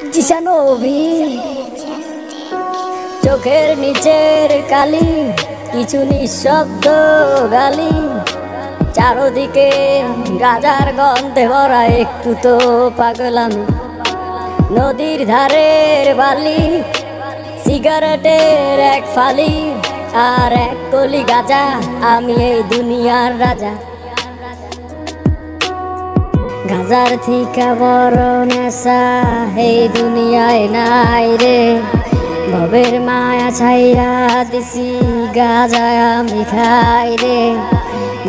জিসানবি চোখের নিচের কালি কিছু নিঃশব্দ গালি চারদিকে গাজার গন্ধে ভরা একটু তো পাগলামি নদীর ধারের বালি সিগারেটের এক ফালি আর এক কলি গাজা আমি এই দুনিয়ার রাজা গাজার থিকা বড় নেশা এই দুনিয়ায় নাই রে ভবের মায়া ছাইরা দিছি গাজায় আমি খাই রে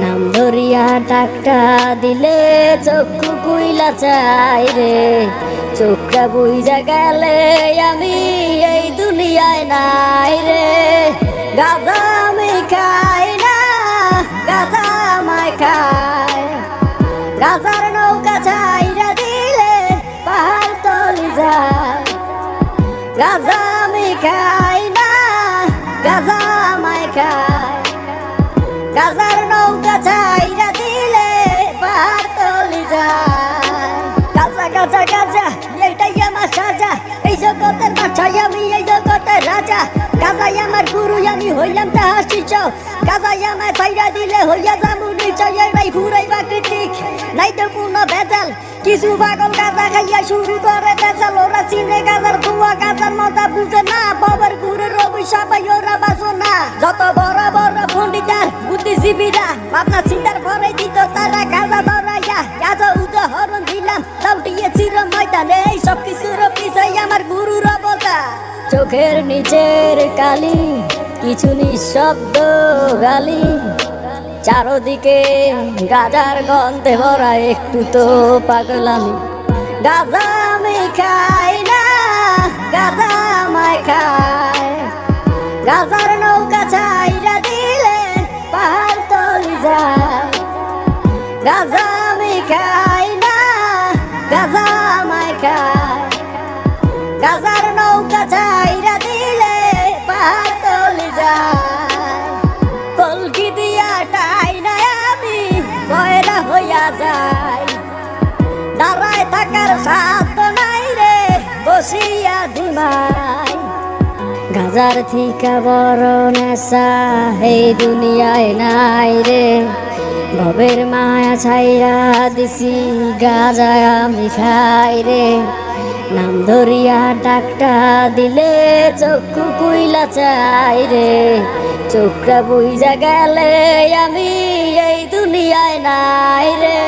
নাম ধরিয়া টাকা দিলে চক্ষু কুইলা চাই রে চোখটা বুইজা গেলে আমি এই দুনিয়ায় নাই রে গাজা আমি খাই না গাজা আমায় খায় গাজার নৌকা ছাইরা দিলে পাহাড় তলি যায় গাজা আমি খাই না গাজা আমায় খায় গাজার নৌকা ছাইরা দিলে পাহাড় তলি যায় গাজা গাজা গাজা এইটাই আমার সাজা এই জগতের বাদশা আমি এই জগতের রাজা গাজাই আমার গুরু আমি হইলাম তাহার শিষ্য গাজাই আমায় ছাইরা দিলে হইয়া যাবো নিশ্চয় এরাই ফুরাই প্রাকৃতিক নাই তো কোনো ভেজাল কিছু পাগল গাজা খাইয়া শুরু করে বেচাল ওরা চিনে গাজার ধোয়া গাজার মজা বুঝে না বাবার ঘুরে রবি সবাই ওরা বাঁচো না যত বড় বড় পণ্ডিতার বুদ্ধিজীবীরা ভাবনা চিন্তার পরে দিত তারা গাজা ধরাইয়া গাজা উদাহরণ দিলাম তাও দিয়েছিল ময়দানে এই সব কিছুর পিছাই আমার গুরুর অবতা চোখের নিচের কালি কিছু নিঃশব্দ গালি চারদিকে গাজার গন্ধে ভরা একটু তো পাগলামি গাজা আমি খাই না গাজা আমায় খায় গাজার নৌকা ছাইরা দিলে পাহাড় তলি যায় গাজা আমি খাই না গাজা আমায় খায় গাজার নৌকা ছাইরা দিলে পাহাড় তলি যায় কলকি দিয়া টাই না আমি কয়রা হইয়া যাই দাঁড়ায় থাকার সাধ্য নাই রে বসিয়া দিমাই গাজার থিকা বড় নেশা এই দুনিয়ায় নাই রে ভবের মায়া ছাইরা দিছি গাজায় আমি খাই রে নাম ধরিয়া ডাকটা দিলে চক্ষু কুইলা চাই রে চোখটা বুইজা গেলে আমি এই দুনিয়ায় নাই রে।